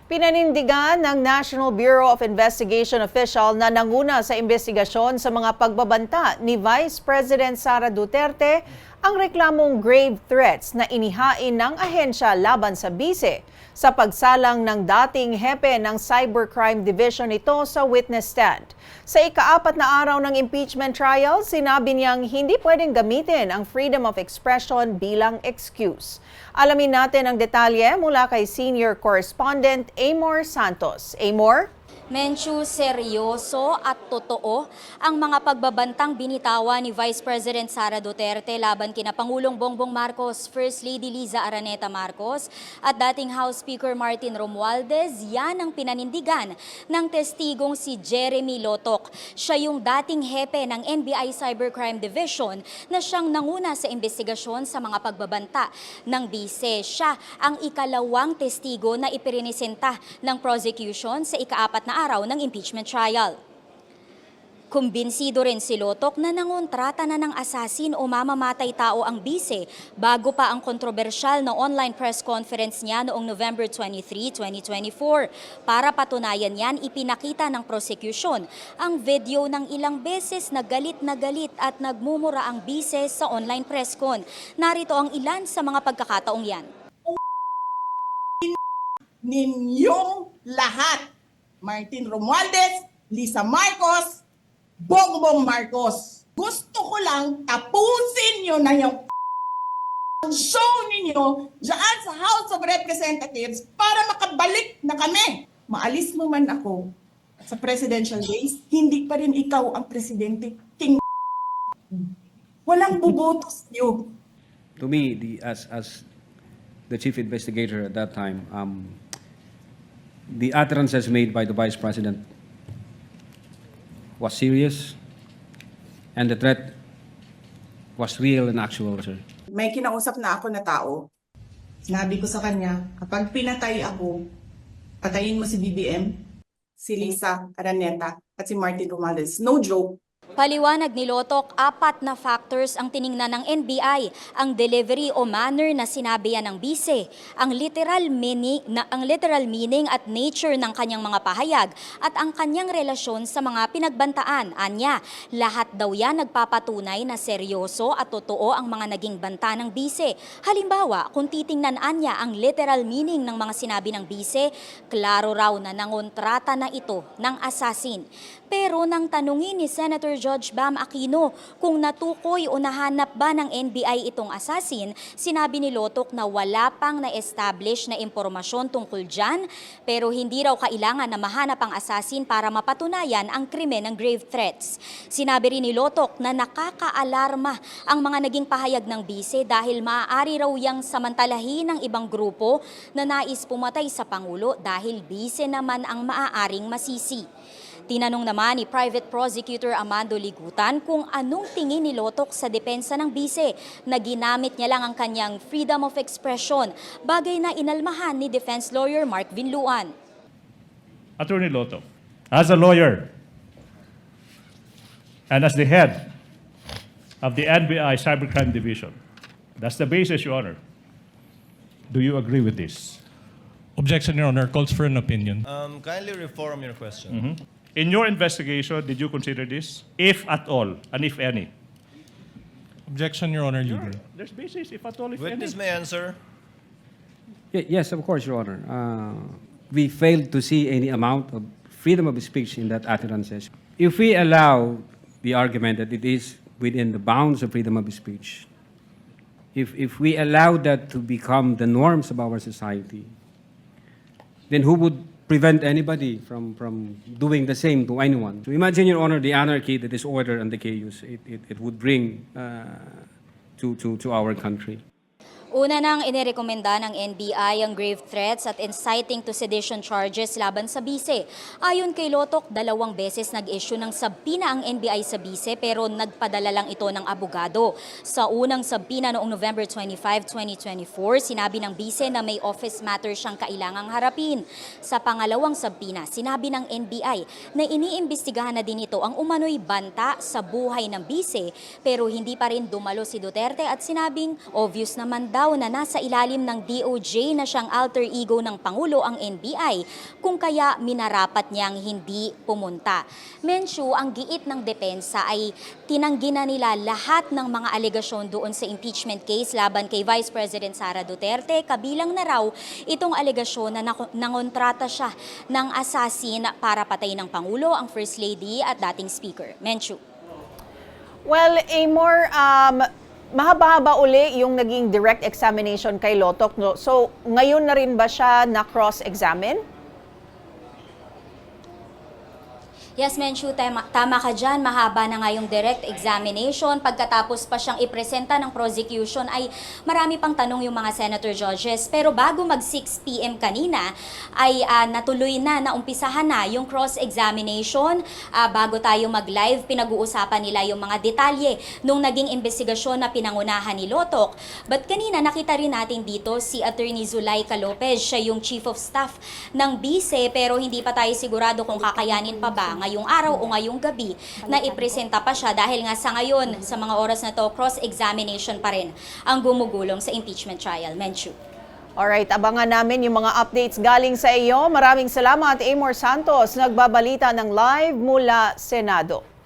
Pinanindigan ng National Bureau of Investigation official na nanguna sa investigasyon sa mga pagbabanta ni Vice President Sara Duterte ang reklamong grave threats na inihain ng ahensya laban sa bise sa pagsalang ng dating hepe ng Cybercrime Division ito sa witness stand. Sa ika-4 na araw ng impeachment trial, sinabi niyang hindi pwedeng gamitin ang freedom of expression bilang excuse. Alamin natin ang detalye mula kay senior correspondent Amor Santos. Amor? Mensyu, seryoso at totoo ang mga pagbabantang binitawan ni Vice President Sara Duterte laban kina Pangulong Bongbong Marcos, First Lady Liza Araneta Marcos at dating House Speaker Martin Romualdez. Yan ang pinanindigan ng testigong si Jeremy Lotoc. Siya yung dating hepe ng NBI Cybercrime Division na siyang nanguna sa investigasyon sa mga pagbabanta ng bise. Siya ang ikalawang testigo na ipirinisenta ng prosecution sa ika-4 na araw ng impeachment trial. Kumbinsido rin si Lotoc na nangontrata na ng asasin o mamamatay tao ang bise bago pa ang kontrobersyal na online press conference niya noong November 23, 2024. Para patunayan yan, ipinakita ng prosecution ang video ng ilang beses na galit at nagmumura ang bise sa online press con. Narito ang ilan sa mga pagkakataong yan. Ninyong lahat, Martin Romualdez, Liza Marcos, Bongbong Marcos. Gusto ko lang tapusin nyo na yung show ninyo dyan sa House of Representatives para makabalik na kami. Maalis mo man ako sa presidential days, hindi pa rin ikaw ang presidente. King walang bubotos nyo. To me, as the chief investigator at that time, the utterances made by the Vice President was serious, and the threat was real and actual, sir. May kinausap na ako na tao. Sinabi ko sa kanya, kapag pinatay ako, patayin mo si BBM, si Liza Araneta, at si Martin Romualdez. No joke. Paliwanag ni Lotoc, 4 na factors ang tiningnan ng NBI, ang delivery o manner na sinabi yan ng bise, ang literal meaning at nature ng kanyang mga pahayag at ang kanyang relasyon sa mga pinagbantaan. Anya, lahat daw yan nagpapatunay na seryoso at totoo ang mga naging banta ng bise. Halimbawa, kung titingnan anya ang literal meaning ng mga sinabi ng bise, klaro raw na nangontrata na ito ng assassin. Pero nang tanungin ni Senator Judge Bam Aquino kung natukoy o nahanap ba ng NBI itong assassin, sinabi ni Lotoc na wala pang na-establish na impormasyon tungkol dyan, pero hindi raw kailangan na mahanap ang assassin para mapatunayan ang krimen ng grave threats. Sinabi rin ni Lotoc na nakakaalarma ang mga naging pahayag ng bise dahil maaari raw yang samantalahin ng ibang grupo na nais pumatay sa Pangulo dahil bise naman ang maaaring masisi. Tinanong naman ni Private Prosecutor Amando Ligutan kung anong tingin ni Lotoc sa depensa ng bise na ginamit niya lang ang kanyang freedom of expression, bagay na inalmahan ni defense lawyer Mark Vinluan. Attorney Lotoc, as a lawyer and as the head of the NBI Cybercrime Division, that's the basis, Your Honor. Do you agree with this? Objection, Your Honor. Calls for an opinion. Kindly reform your question. In your investigation, did you consider this? If at all, and if any? Objection, Your Honor. Leader. There's basis, if at all, if Witness any. may answer. Yes, of course, Your Honor. We failed to see any amount of freedom of speech in that utterances. If we allow the argument that it is within the bounds of freedom of speech, if we allow that to become the norms of our society, then who would prevent anybody from doing the same to anyone? So imagine, Your Honor, the anarchy, the disorder, and the chaos it would bring to our country. Una nang inirekomenda ng NBI ang grave threats at inciting to sedition charges laban sa bise. Ayon kay Lotoc, 2 beses nag-issue ng sabpina ang NBI sa bise pero nagpadala lang ito ng abogado. Sa unang sabpina noong November 25, 2024, sinabi ng bise na may office matter siyang kailangang harapin. Sa pangalawang sabpina, sinabi ng NBI na iniimbestigahan na din ito ang umano'y banta sa buhay ng bise pero hindi pa rin dumalo si Duterte at sinabing obvious naman daw daw na nasa ilalim ng DOJ na siyang alter ego ng Pangulo ang NBI, kung kaya minarapat niyang hindi pumunta. Mensyo, ang giit ng depensa ay tinanggi na nila lahat ng mga alegasyon doon sa impeachment case laban kay Vice President Sara Duterte, kabilang na raw itong alegasyon na nangontrata siya ng assassin para patayin ng Pangulo, ang First Lady at dating Speaker. Mensyo. Well, Amor, mahaba-haba uli yung naging direct examination kay Lotoc. No? So, ngayon na rin ba siya na cross-examine? Yes, Menshu, tama ka dyan. Mahaba na nga yung direct examination. Pagkatapos pa siyang ipresenta ng prosecution ay marami pang tanong yung mga senator judges. Pero bago mag 6 p.m. kanina ay natuloy na, naumpisahan na yung cross-examination. Bago tayo mag-live, pinag-uusapan nila yung mga detalye nung naging investigasyon na pinangunahan ni Lotoc. But kanina nakita rin natin dito si Attorney Zulaika Lopez. Siya yung Chief of Staff ng BICE pero hindi pa tayo sigurado kung kakayanin pa ba ngayong araw o ngayong gabi na ipresenta pa siya dahil nga sa ngayon, sa mga oras na to, cross-examination pa rin ang gumugulong sa impeachment trial. Menshu. Alright, abangan namin yung mga updates galing sa iyo. Maraming salamat, Amor Santos, nagbabalita ng live mula Senado.